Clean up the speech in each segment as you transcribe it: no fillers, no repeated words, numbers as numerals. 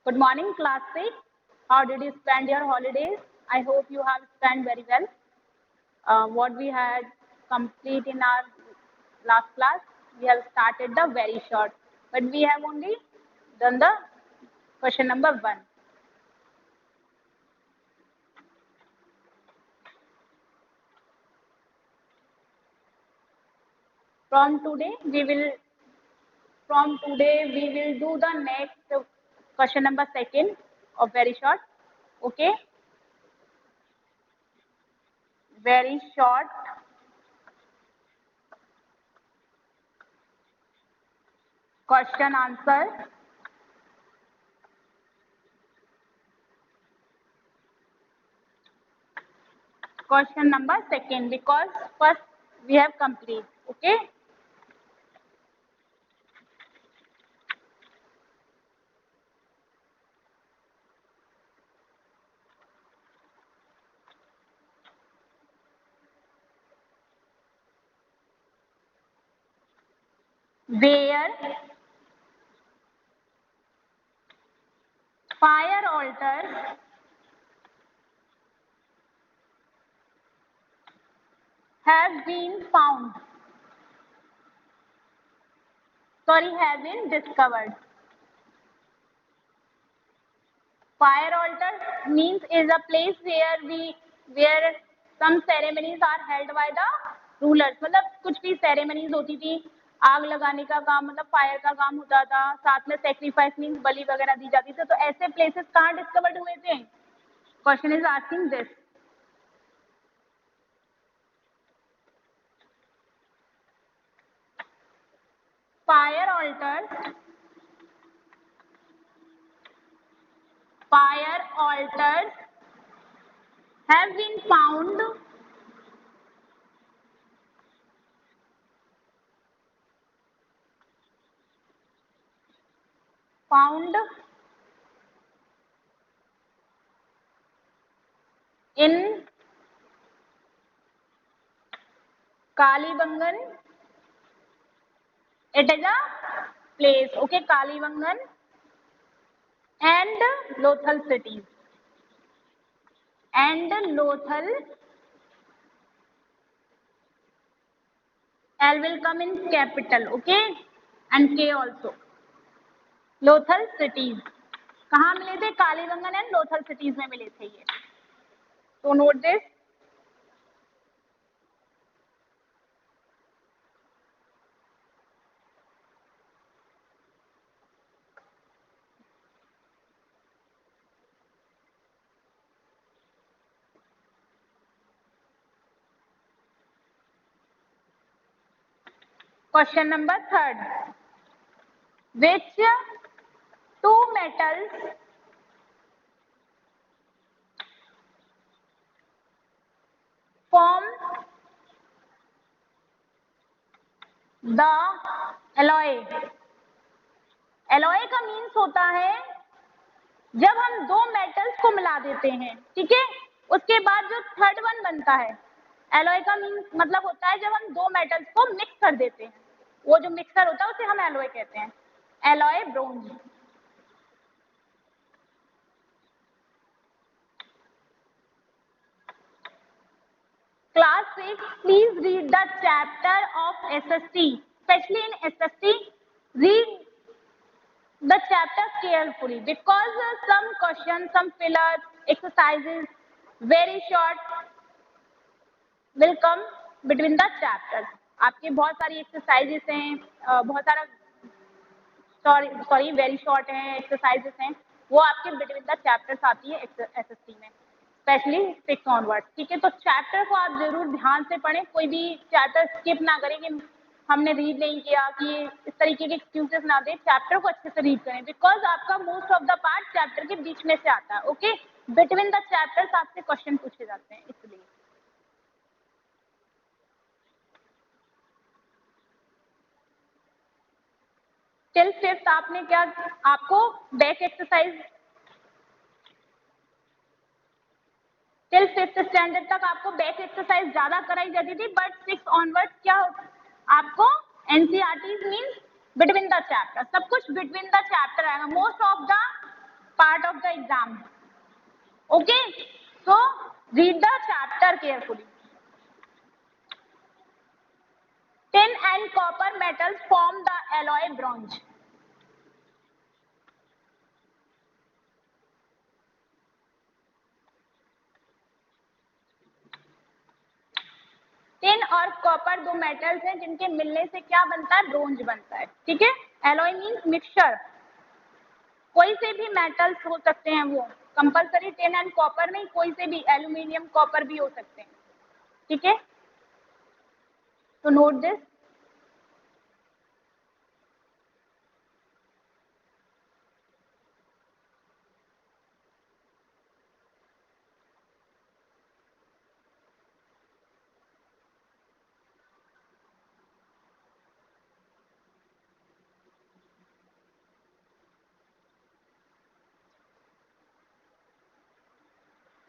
Good morning, class 6. How did you spend your holidays? I hope you have spent very well. What we had complete in our last class, we have started the very short, but we have only done the question number 1. From today, we will do the next question number 2 of very short. Okay, very short. Question answer. Question number 2 because first we have complete. Okay. Where fire altars have been found. Have been discovered. Fire altar means is a place where some ceremonies are held by the rulers. मतलब कुछ भी ceremonies होती थी, आग लगाने का काम मतलब फायर का काम होता था, साथ में sacrifice means बलि वगैरह दी जाती थी. तो ऐसे places कहाँ discovered हुए थे? Question is asking this. Fire altars have been found in Kalibangan. It is a place. Okay, Kalibangan and Lothal cities. And Lothal, L will come in capital. Okay, and K also. Lothal cities. कहाँ मिले थे? Kalibangan and Lothal cities में मिले थे ये. So note this. Question number 3. Which two metals form the alloy? Alloy का means होता है जब हम दो मेटल्स को मिला देते हैं, ठीक है, उसके बाद जो थर्ड वन बनता है. एलॉय का मीन्स मतलब होता है जब हम दो मेटल्स को मिक्स कर देते हैं, वो जो मिक्सर होता है उसे हम एलॉय कहते हैं. Alloy bronze. Class 6, please read the chapter of SST. Especially in SST, read the chapter carefully because some questions, some fillers, exercises, very short will come between the chapters. आपके बहुत सारी exercises हैं, बहुत सारा very short हैं exercises हैं, वो आपके बिटवीन द चैप्टर्स आती है एसएसटी में, स्पेशली 6 ऑनवर्ड. ठीक है, तो चैप्टर को आप जरूर ध्यान से पढ़ें, कोई भी चैप्टर स्किप ना करें कि हमने रीड नहीं किया, कि इस तरीके के एक्सक्यूजेस ना दें. चैप्टर को अच्छे से रीड करें बिकॉज आपका most of the part chapter के बीच में से आता है. ओके, बिटवीन द चैप्टर्स आपसे क्वेश्चन पूछे जाते हैं इसलिए. टिल 5th आपने क्या, आपको back exercise till 5th standard तक आपको बैक एक्सरसाइज ज्यादा कराई जाती थी, बट 6 ऑनवर्ड क्या आपको NCERT means between the chapter, सब कुछ बिटवीन द चैप्टर आएगा. Most of the part of the exam. Okay, so read the chapter carefully. Tin and copper metals form the alloy bronze. Tin और copper दो metals हैं जिनके मिलने से क्या बनता है, ब्रोंज बनता है। ठीक है, एलॉय मींस मिक्सचर, कोई से भी मेटल्स हो सकते हैं, वो कंपलसरी टिन एंड कॉपर नहीं, कोई से भी एल्यूमिनियम कॉपर भी हो सकते हैं। ठीक है, तो note this.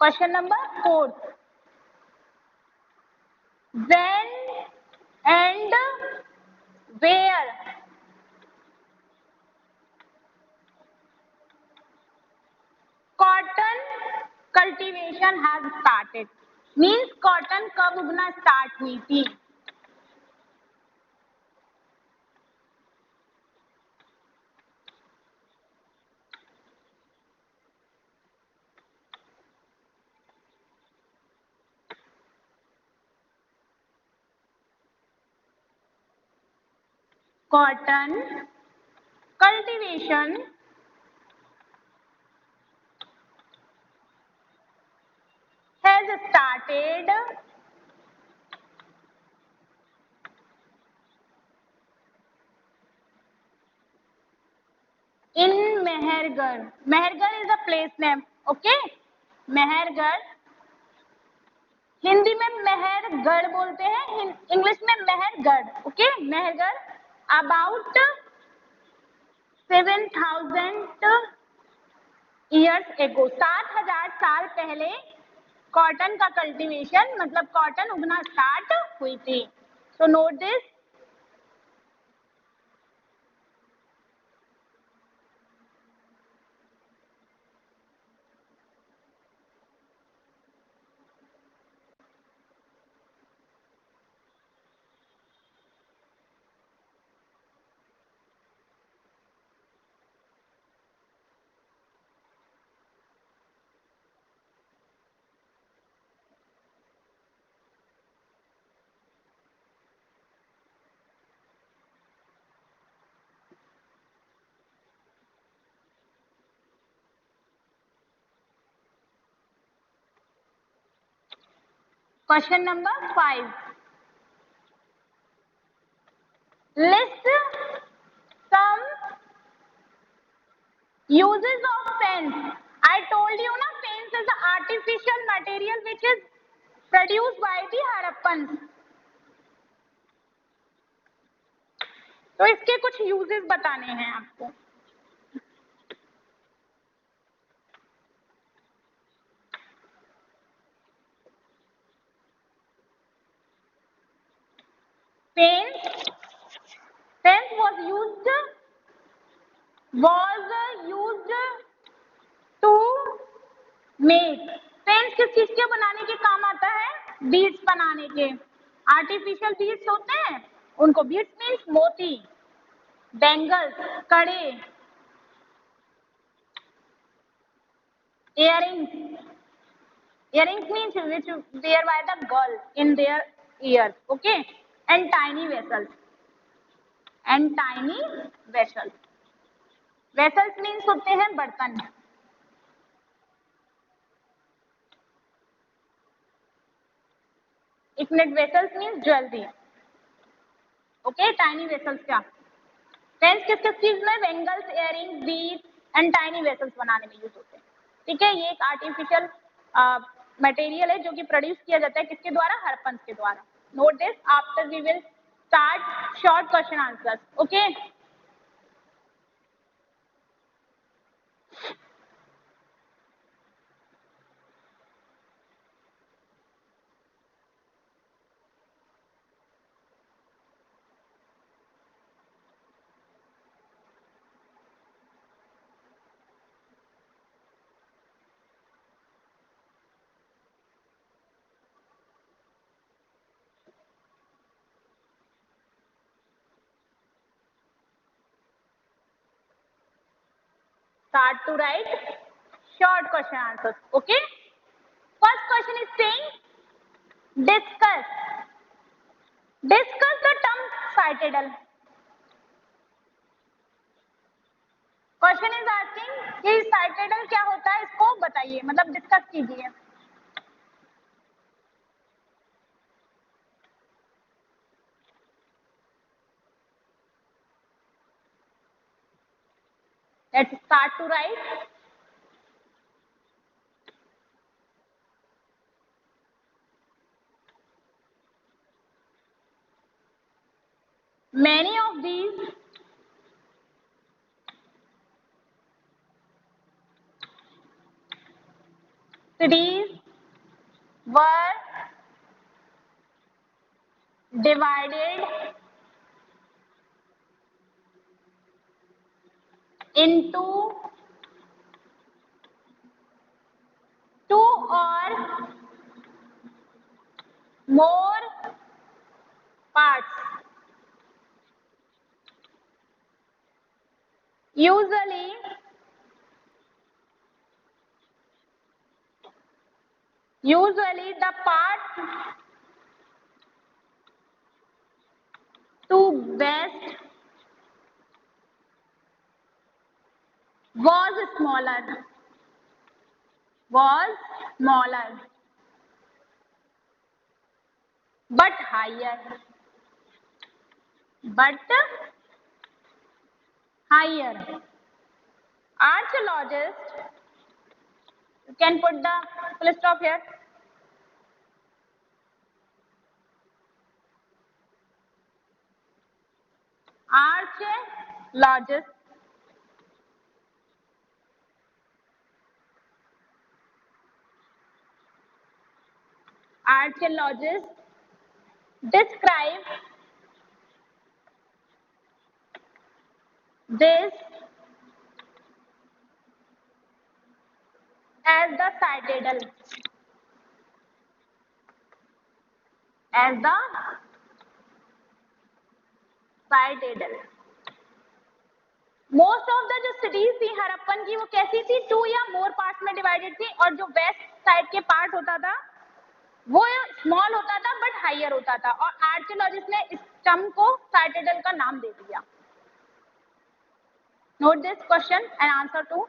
Question number 4, when and where cotton cultivation has started, means cotton कब उगना स्टार्ट हुई थी। Cotton cultivation has started in Mehrgarh. Mehrgarh is a place name, okay? Mehrgarh, Hindi में मेहरगढ़ बोलते हैं, इंग्लिश में Mehrgarh, okay? Mehrgarh about 7,000 years ago, 7,000 साल पहले कॉटन का कल्टीवेशन मतलब कॉटन उगना स्टार्ट हुई थी। सो note this. Question number 5. List some uses of fence. I told you na, fence is an artificial material which is produced by the Harappans. तो इसके कुछ uses बताने हैं आपको। Fence was used to make. Fence किस चीज के बनाने के काम आता है, बीड्स बनाने के। आर्टिफिशियल बीड्स होते हैं, उनको बीड्स मीन्स मोती, बैंगल्स, कड़े, earrings. Earrings means which wear by the girl in their ears, okay? And tiny vessels. And tiny vessels. Vessels means होते हैं बर्तन। एक minute, vessels means jewellery, okay? Tiny vessels क्या? फ्रेंड्स किस किस चीज में, bangles, earrings, beads and tiny vessels बनाने में यूज होते हैं। ठीक है, ये एक आर्टिफिशियल मटेरियल है जो कि प्रोड्यूस किया जाता है किसके द्वारा, हड़प्पन के द्वारा। Note this, after we will start short question answers, okay? Start to write short question answers. Okay. First question is saying discuss. Discuss the term citadel. Question is asking कि साइटेडल क्या होता है, इसको बताइए, मतलब डिस्कस कीजिए. Let's start to write. Many of these cities were divided into two or more parts. Usually, the part to west was smaller, but higher, Archaeologists, you can put the full stop here. Archaeologists describe this as the citadel. Most of the जो cities थी हड़प्पन की, वो कैसी थी, to या मोर parts में divided थी, और जो वेस्ट साइड के पार्ट होता था वो स्मॉल होता था बट हायर होता था, और आर्कियोलॉजिस्ट ने इस टर्म को साइटेडल का नाम दे दिया. Note this question and answer too.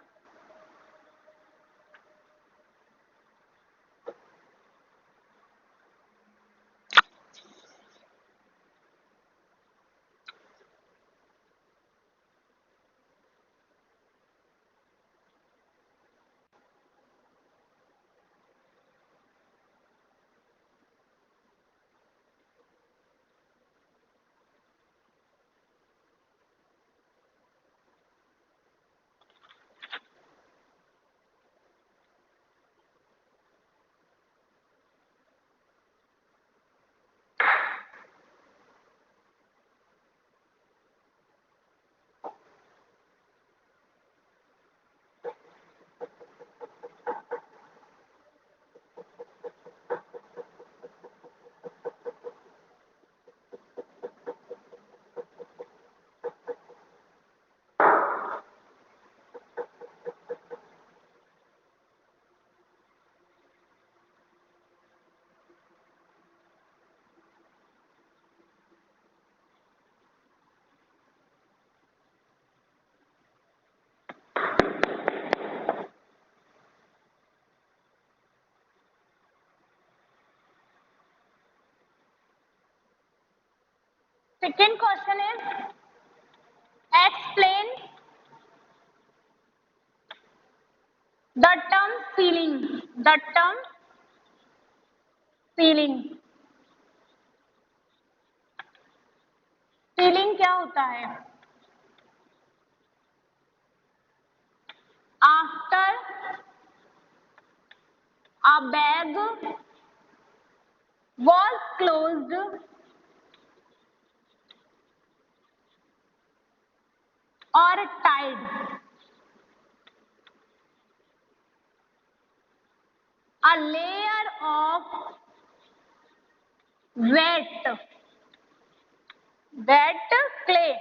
Second question is explain the term ceiling. Ceiling क्या होता है? After a bag was closed, or tied, a layer of wet clay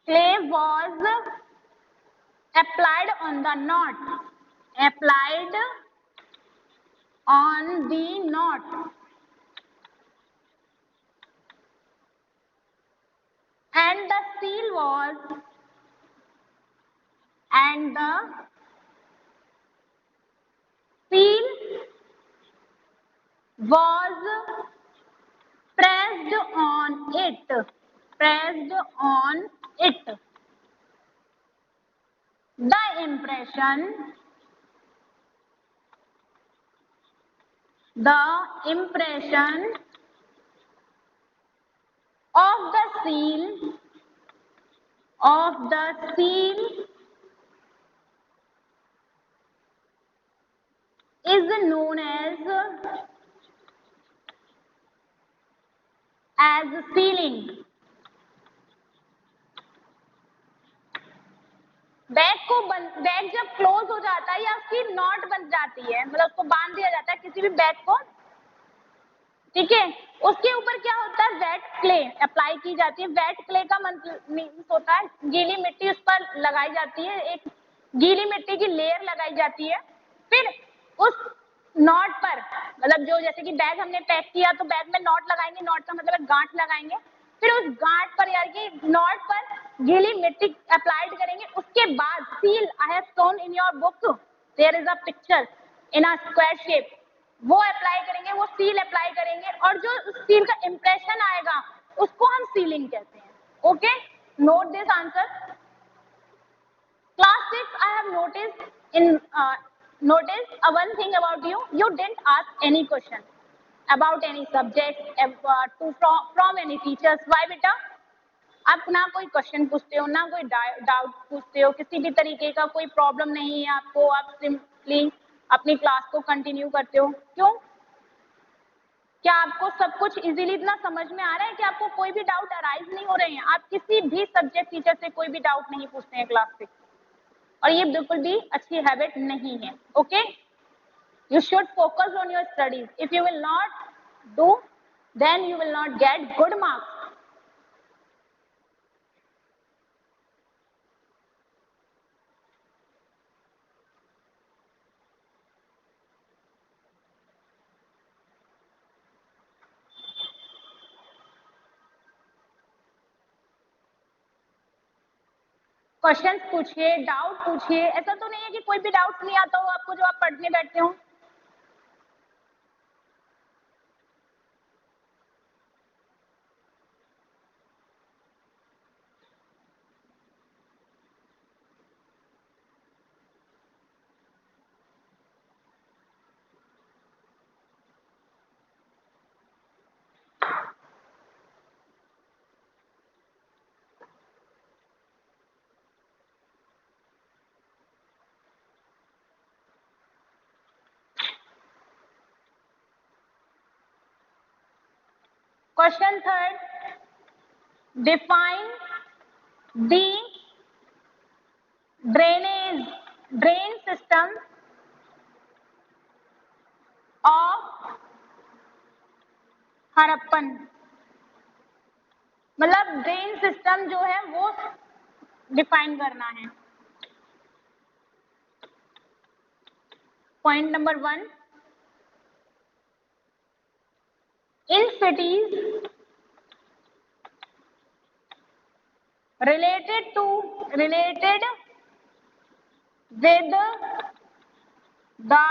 Clay was applied on the knot. Applied on the knot. And the seal was and the seal was pressed on it. Pressed on it. The impression of the seal is known as sealing. Bag जब close हो जाता है या उसकी not बन जाती है, मतलब उसको बांध दिया जाता है किसी भी बैग को, ठीक है, उसके ऊपर क्या होता है, वेट क्ले अप्लाई की जाती है। वेट क्ले का मीन्स होता है गीली मिट्टी उस पर लगाई जाती है, एक गीली मिट्टी की लेयर लगाई जाती है। फिर उस नॉट पर, मतलब जो जैसे कि बैग हमने पैक किया तो बैग में नॉट लगाएंगे, नॉट का मतलब गांठ लगाएंगे, फिर उस गांठ पर यार कि नॉट पर गीली मिट्टी अप्लाइड करेंगे। उसके बाद seal, I have shown in your book, there is a picture in a square shape, वो अप्लाई करेंगे, वो सील अप्लाई करेंगे, और जो सील का इंप्रेशन आएगा उसको हम सीलिंग कहते हैं। Okay, note this answer. Class 6, I have noticed one thing about you. You didn't ask any question about any subject from any teachers. Why बेटा? आप ना कोई क्वेश्चन पूछते हो, ना कोई डाउट पूछते हो, किसी भी तरीके का कोई प्रॉब्लम नहीं है आपको, आप सिंपली अपनी क्लास को कंटिन्यू करते हो। क्यों? क्या आपको सब कुछ इजीली इतना समझ में आ रहा है कि आपको कोई भी डाउट अराइज नहीं हो रहे हैं? आप किसी भी सब्जेक्ट टीचर से कोई भी डाउट नहीं पूछते हैं क्लास 6, और ये बिल्कुल भी अच्छी हैबिट नहीं है। Okay, you should focus on your studies. If you will not do, then you will not get good marks. Questions पूछिए, डाउट पूछिए, ऐसा तो नहीं है कि कोई भी डाउट नहीं आता हो आपको जो आप पढ़ने बैठते हो। Question third, define the drain system of Harappan. मतलब ड्रेन सिस्टम जो है वो डिफाइन करना है। Point number 1, in cities related with the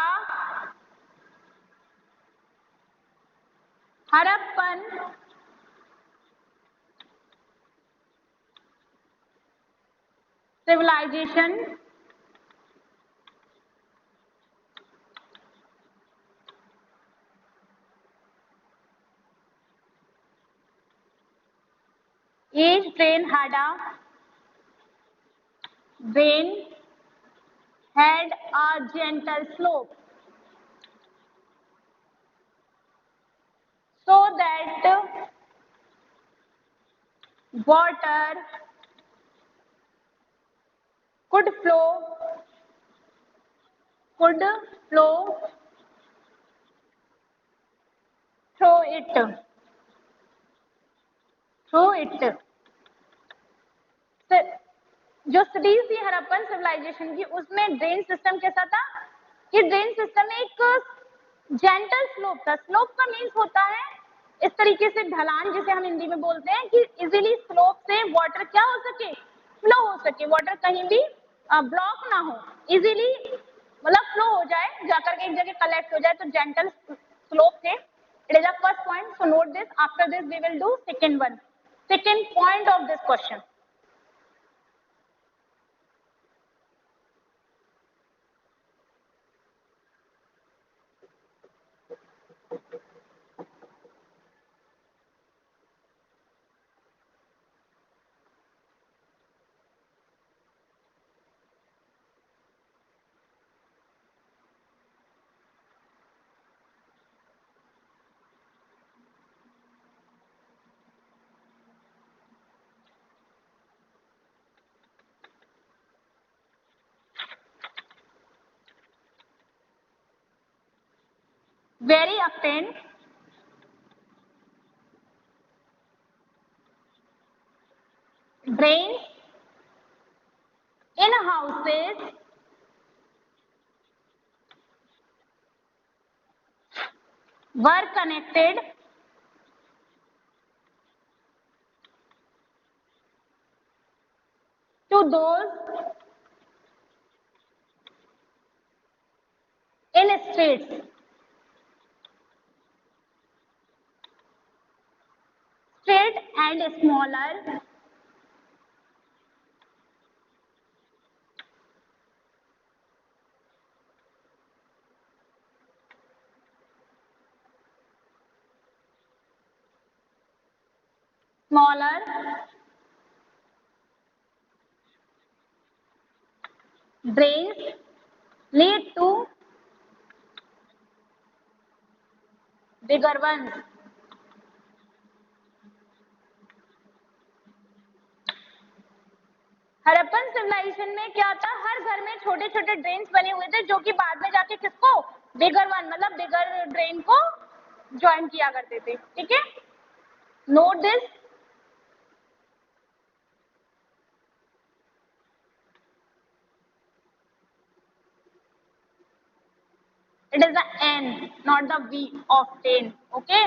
Harappan civilization each train had a gentle slope so that water could flow through it. जो cities थी Harappan civilisation की, उसमें ड्रेन सिस्टम कैसा था कि ड्रेन सिस्टम में एक जेंटल स्लोप था। स्लोप का मीन्स होता है इस तरीके से ढलान, जिसे हम हिंदी में बोलते हैं कि इजीली स्लोप से वाटर क्या हो सके, फ्लो हो सके, वाटर कहीं भी ब्लॉक ना हो, इजीली मतलब फ्लो हो जाए, जाकर के एक जगह कलेक्ट हो जाए, तो जेंटल स्लोप थे। It is the first point, so note this. After this we will do second one, second point of this question. Very often, drains in houses were connected to those in streets. Straight and smaller drains lead to bigger ones. Harappan civilisation में क्या था, हर घर में छोटे छोटे drains बने हुए थे, जो कि बाद में जाके किसको, बिगर वन मतलब बिगर ड्रेन को ज्वाइन किया करते थे। ठीक है, note this. It is the N, not the V of 10. Okay.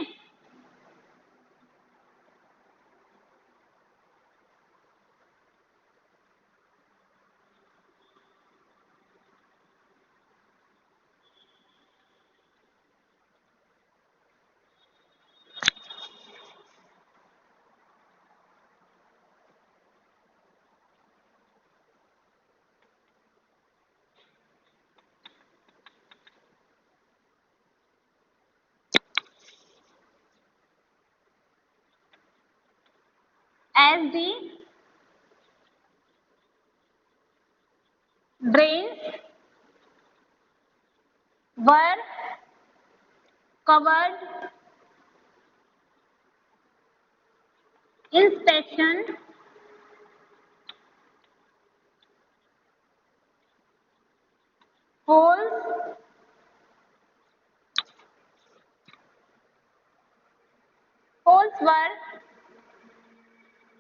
As the drains were covered in section, holes were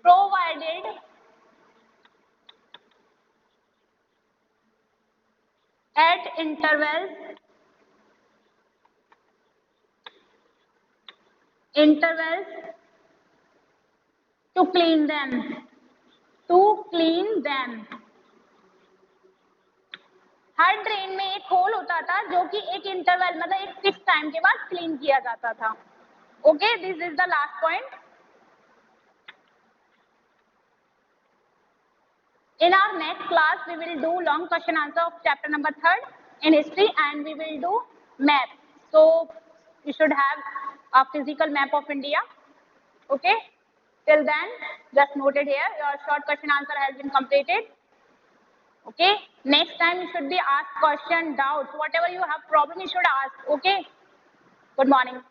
provided at intervals to clean them. Her drain में एक whole होता था, जो कि एक इंटरवल मतलब एक फिक्स टाइम के बाद क्लीन किया जाता था। Okay, this is the last point. In our next class, we will do long question answer of chapter number 3 in history, and we will do map. So you should have a physical map of India. Okay. Till then, just note it here. Your short question answer has been completed. Okay. Next time you should be asked question, doubts, whatever you have problem, you should ask. Okay. Good morning.